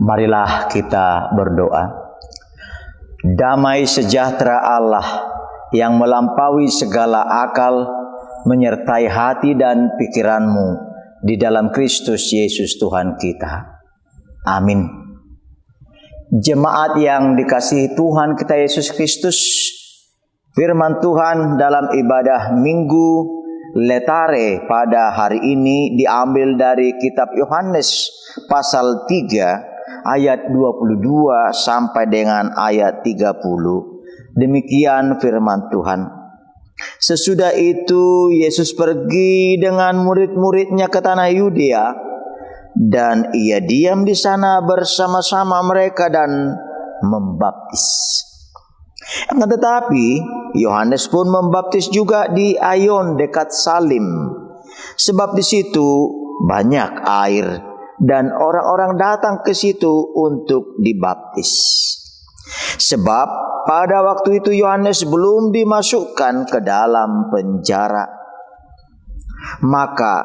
Marilah kita berdoa. Damai sejahtera Allah yang melampaui segala akal menyertai hati dan pikiranmu di dalam Kristus Yesus Tuhan kita. Amin. Jemaat yang dikasihi Tuhan kita Yesus Kristus, firman Tuhan dalam ibadah Minggu Letare pada hari ini diambil dari kitab Yohanes pasal 3 ayat 22 sampai dengan ayat 30. Demikian firman Tuhan. Sesudah itu Yesus pergi dengan murid-muridnya ke tanah Yudea, dan ia diam di sana bersama-sama mereka dan membaptis. Akan tetapi Yohanes pun membaptis juga di Ainon dekat Salim, sebab di situ banyak air dan orang-orang datang ke situ untuk dibaptis. Sebab pada waktu itu Yohanes belum dimasukkan ke dalam penjara. Maka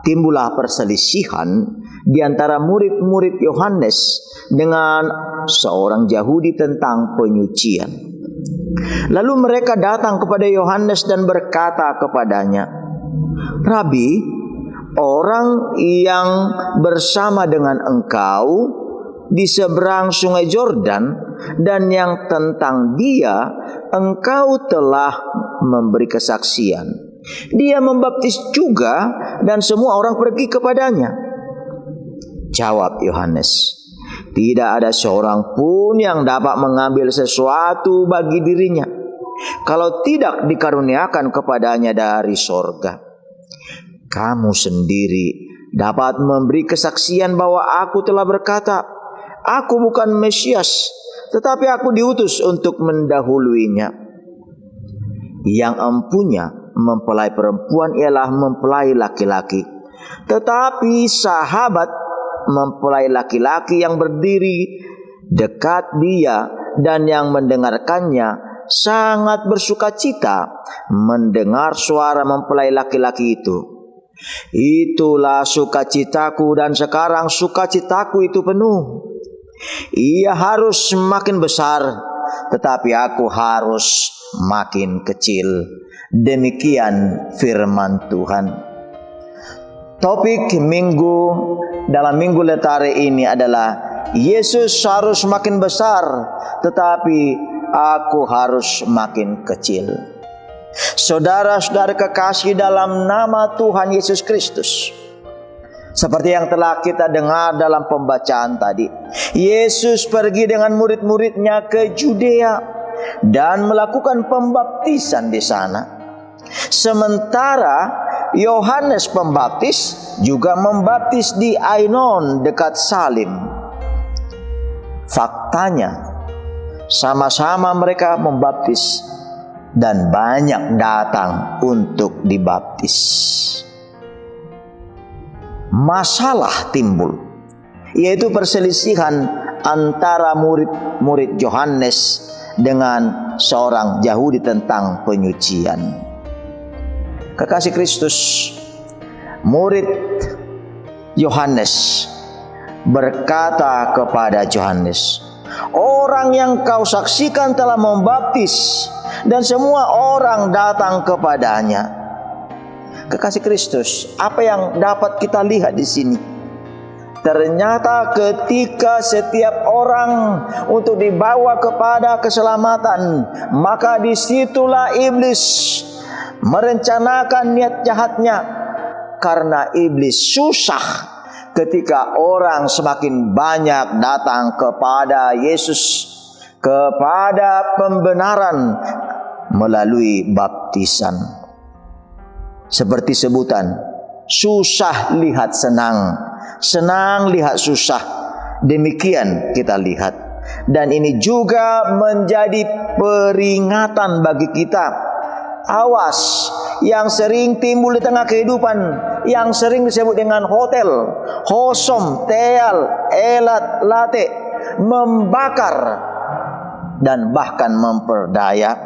timbullah perselisihan di antara murid-murid Yohanes dengan seorang Yahudi tentang penyucian. Lalu mereka datang kepada Yohanes dan berkata kepadanya, "Rabi, orang yang bersama dengan engkau di seberang sungai Yordan dan yang tentang dia engkau telah memberi kesaksian. Dia membaptis juga dan semua orang pergi kepadanya." Jawab Yohanes, "Tidak ada seorang pun yang dapat mengambil sesuatu bagi dirinya kalau tidak dikaruniakan kepadanya dari sorga. Kamu sendiri dapat memberi kesaksian bahwa aku telah berkata, aku bukan Mesias, tetapi aku diutus untuk mendahuluinya. Yang empunya mempelai perempuan ialah mempelai laki-laki, tetapi sahabat mempelai laki-laki yang berdiri dekat dia dan yang mendengarkannya sangat bersukacita mendengar suara mempelai laki-laki itu. Itulah sukacitaku dan sekarang sukacitaku itu penuh. Ia harus makin besar, tetapi aku harus makin kecil." Demikian firman Tuhan. Topik minggu dalam Minggu Letare ini adalah Yesus harus makin besar, tetapi aku harus makin kecil. Saudara-saudara kekasih dalam nama Tuhan Yesus Kristus, seperti yang telah kita dengar dalam pembacaan tadi, Yesus pergi dengan murid-muridnya ke Judea dan melakukan pembaptisan di sana. Sementara Yohanes Pembaptis juga membaptis di Ainon dekat Salim. Faktanya, sama-sama mereka membaptis dan banyak datang untuk dibaptis. Masalah timbul, yaitu perselisihan antara murid-murid Yohanes dengan seorang Yahudi tentang penyucian. Kekasih Kristus, murid Yohanes berkata kepada Yohanes, "Orang yang kau saksikan telah membaptis dan semua orang datang kepadanya." Kekasih Kristus, apa yang dapat kita lihat di sini? Ternyata ketika setiap orang untuk dibawa kepada keselamatan, maka disitulah iblis merencanakan niat jahatnya. Karena iblis susah ketika orang semakin banyak datang kepada Yesus, kepada pembenaran melalui baptisan. Seperti sebutan, susah lihat senang, senang lihat susah. Demikian kita lihat. Dan ini juga menjadi peringatan bagi kita. Awas yang sering timbul di tengah kehidupan, yang sering disebut dengan hotel, hosom, teal, elat, late, membakar dan bahkan memperdaya.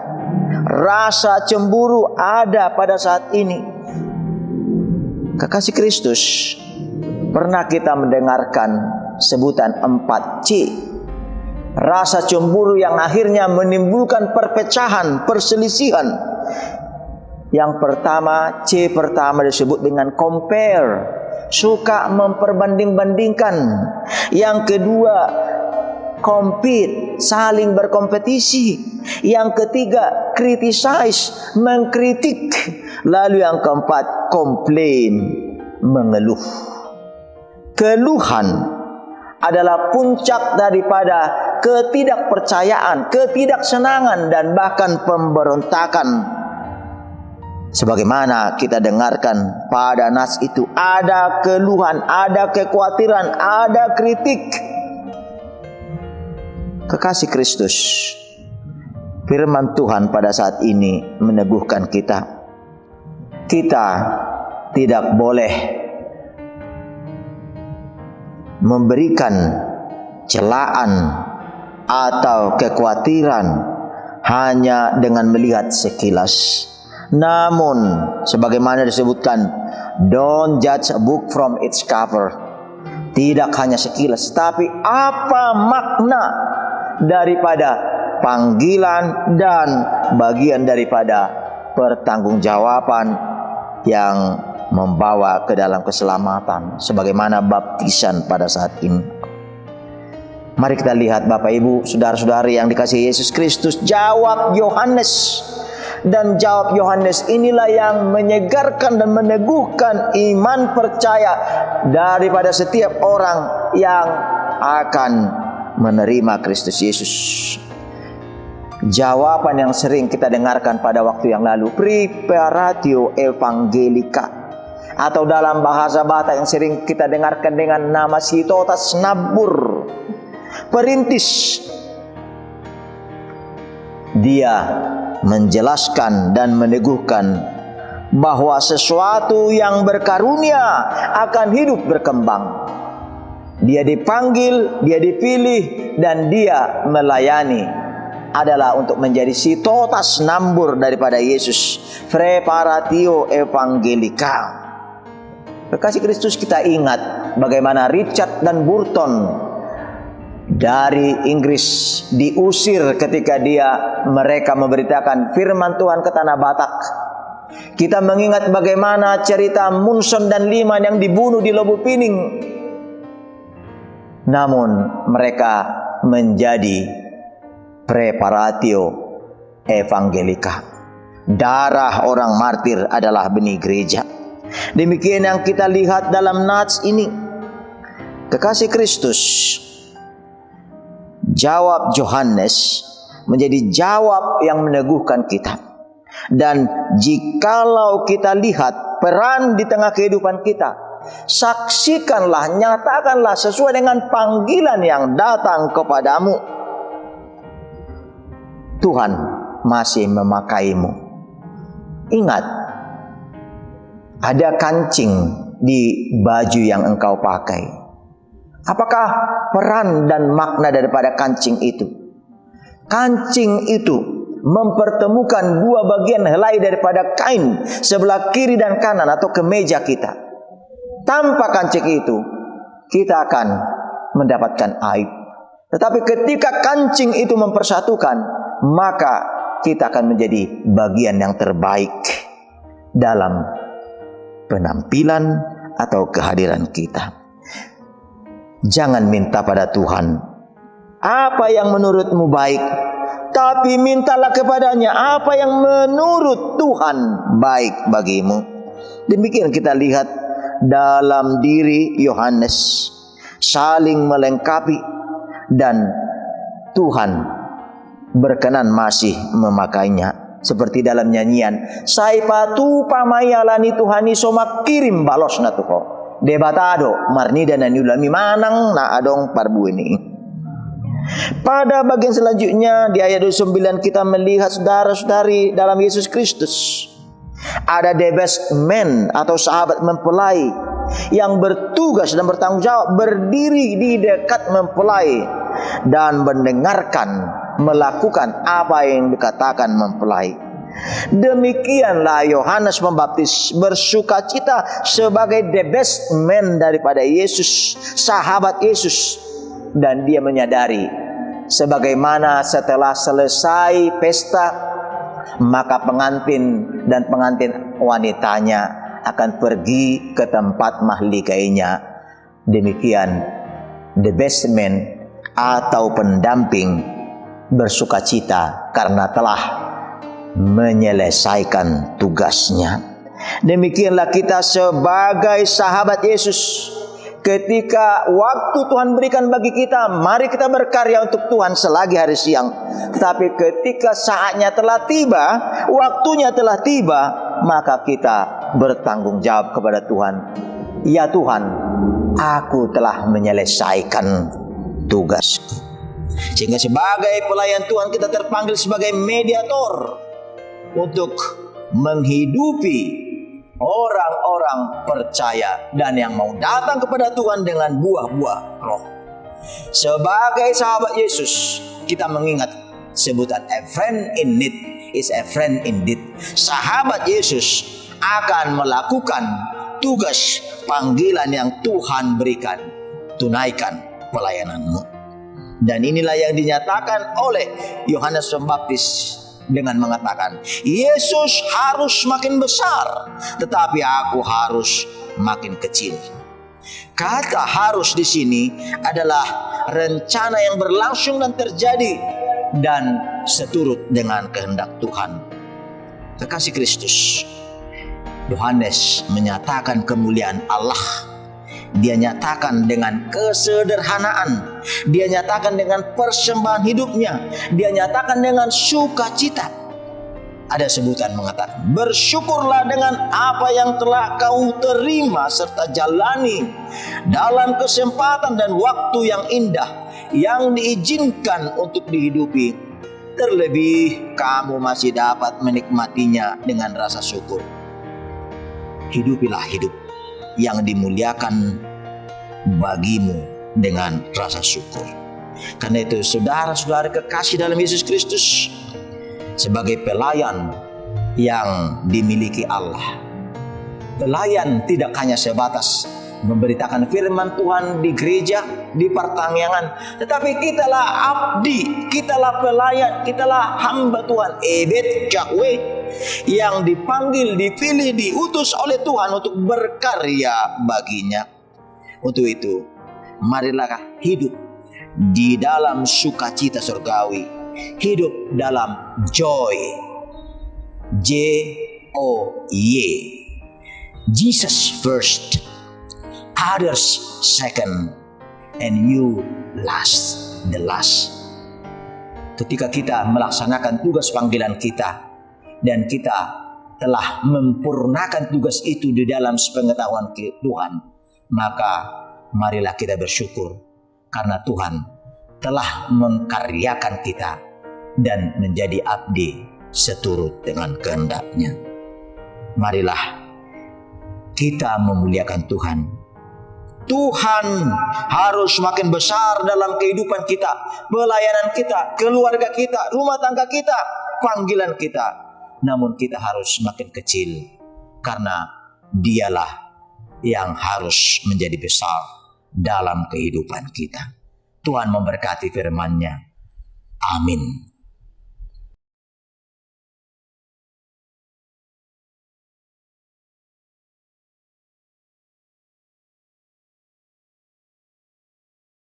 Rasa cemburu ada pada saat ini. Kekasih Kristus, pernah kita mendengarkan sebutan 4C. Rasa cemburu yang akhirnya menimbulkan perpecahan, perselisihan. Yang pertama, C pertama disebut dengan compare, suka memperbanding-bandingkan. Yang kedua, compete, saling berkompetisi. Yang ketiga, criticize, mengkritik. Lalu yang keempat, complain, mengeluh. Keluhan adalah puncak daripada ketidakpercayaan, ketidaksenangan, dan bahkan pemberontakan. Sebagaimana kita dengarkan pada nas itu, ada keluhan, ada kekhawatiran, ada kritik. Kekasih Kristus, firman Tuhan pada saat ini meneguhkan kita. Kita tidak boleh memberikan celaan atau kekhawatiran hanya dengan melihat sekilas. Namun sebagaimana disebutkan, don't judge a book from its cover. Tidak hanya sekilas, tapi apa makna daripada panggilan dan bagian daripada pertanggungjawaban yang membawa ke dalam keselamatan, sebagaimana baptisan pada saat ini. Mari kita lihat Bapak Ibu, saudara-saudari yang dikasihi Yesus Kristus, jawab Yohanes. Dan jawab Yohanes inilah yang menyegarkan dan meneguhkan iman percaya daripada setiap orang yang akan menerima Kristus Yesus. Jawaban yang sering kita dengarkan pada waktu yang lalu, preparatio evangelica, atau dalam bahasa Batak yang sering kita dengarkan dengan nama sitotas nabur, perintis. Dia menjelaskan dan meneguhkan bahwa sesuatu yang berkarunia akan hidup berkembang. Dia dipanggil, dia dipilih, dan dia melayani adalah untuk menjadi sitotas nambur daripada Yesus, preparatio evangelica. Kekasih Kristus, kita ingat bagaimana Richard dan Burton dari Inggris diusir ketika mereka memberitakan firman Tuhan ke tanah Batak. Kita mengingat bagaimana cerita Munson dan Liman yang dibunuh di Lobu Pining. Namun mereka menjadi preparatio evangelica. Darah orang martir adalah benih gereja. Demikian yang kita lihat dalam nats ini. Kekasih Kristus, jawab Yohanes menjadi jawab yang meneguhkan kita. Dan jikalau kita lihat peran di tengah kehidupan kita, saksikanlah, nyatakanlah sesuai dengan panggilan yang datang kepadamu. Tuhan masih memakaimu. Ingat, ada kancing di baju yang engkau pakai. Apakah peran dan makna daripada kancing itu? Kancing itu mempertemukan dua bagian helai daripada kain sebelah kiri dan kanan atau kemeja kita. Tanpa kancing itu, kita akan mendapatkan aib. Tetapi ketika kancing itu mempersatukan, maka kita akan menjadi bagian yang terbaik dalam penampilan atau kehadiran kita. Jangan minta pada Tuhan apa yang menurutmu baik, tapi mintalah kepadanya apa yang menurut Tuhan baik bagimu. Demikian kita lihat dalam diri Yohanes, saling melengkapi, dan Tuhan berkenan masih memakainya. Seperti dalam nyanyian, saipatu pamayalani Tuhani somak kirim balos na tuho debatado marnida na niulami manang na adong parbu ini. Pada bagian selanjutnya di ayat 29 kita melihat saudara-saudari dalam Yesus Kristus, ada the best man atau sahabat mempelai yang bertugas dan bertanggung jawab berdiri di dekat mempelai dan mendengarkan, melakukan apa yang dikatakan mempelai. Demikianlah Yohanes Pembaptis bersukacita sebagai the best man daripada Yesus, sahabat Yesus. Dan dia menyadari sebagaimana setelah selesai pesta, maka pengantin dan pengantin wanitanya akan pergi ke tempat mahlikainya. Demikian the best man atau pendamping bersukacita karena telah menyelesaikan tugasnya. Demikianlah kita sebagai sahabat Yesus. Ketika waktu Tuhan berikan bagi kita, mari kita berkarya untuk Tuhan selagi hari siang. Tetapi ketika saatnya telah tiba, waktunya telah tiba, maka kita bertanggung jawab kepada Tuhan. Ya Tuhan, aku telah menyelesaikan tugasku. Sehingga sebagai pelayan Tuhan kita terpanggil sebagai mediator untuk menghidupi orang-orang percaya dan yang mau datang kepada Tuhan dengan buah-buah roh. Sebagai sahabat Yesus, kita mengingat sebutan a friend in need is a friend indeed. Sahabat Yesus akan melakukan tugas panggilan yang Tuhan berikan. Tunaikan pelayananmu. Dan inilah yang dinyatakan oleh Yohanes Pembaptis dengan mengatakan, Yesus harus makin besar, tetapi aku harus makin kecil. Kata harus di sini adalah rencana yang berlangsung dan terjadi dan seturut dengan kehendak Tuhan. Kekasih Kristus, Yohanes menyatakan kemuliaan Allah. Dia nyatakan dengan kesederhanaan. Dia nyatakan dengan persembahan hidupnya. Dia nyatakan dengan sukacita. Ada sebutan mengatakan, bersyukurlah dengan apa yang telah kau terima serta jalani dalam kesempatan dan waktu yang indah yang diizinkan untuk dihidupi. Terlebih kamu masih dapat menikmatinya dengan rasa syukur. Hidupilah hidup yang dimuliakan bagimu dengan rasa syukur. Karena itu saudara-saudara kekasih dalam Yesus Kristus, sebagai pelayan yang dimiliki Allah, pelayan tidak hanya sebatas memberitakan firman Tuhan di gereja, di pertangyangan, tetapi kitalah abdi, kitalah pelayan, kitalah hamba Tuhan, ebed jakwe, yang dipanggil, dipilih, diutus oleh Tuhan untuk berkarya baginya. Untuk itu, marilah hidup di dalam sukacita surgawi, hidup dalam joy, J-O-Y. Jesus first, others second, and you the last. Ketika kita melaksanakan tugas panggilan kita, dan kita telah memurnakan tugas itu di dalam sepengetahuan Tuhan, maka marilah kita bersyukur karena Tuhan telah mengkaryakan kita dan menjadi abdi seturut dengan kehendak-Nya. Marilah kita memuliakan Tuhan. Tuhan harus makin besar dalam kehidupan kita, pelayanan kita, keluarga kita, rumah tangga kita, panggilan kita. Namun kita harus makin kecil karena Dialah yang harus menjadi besar dalam kehidupan kita. Tuhan memberkati firman-Nya. Amin.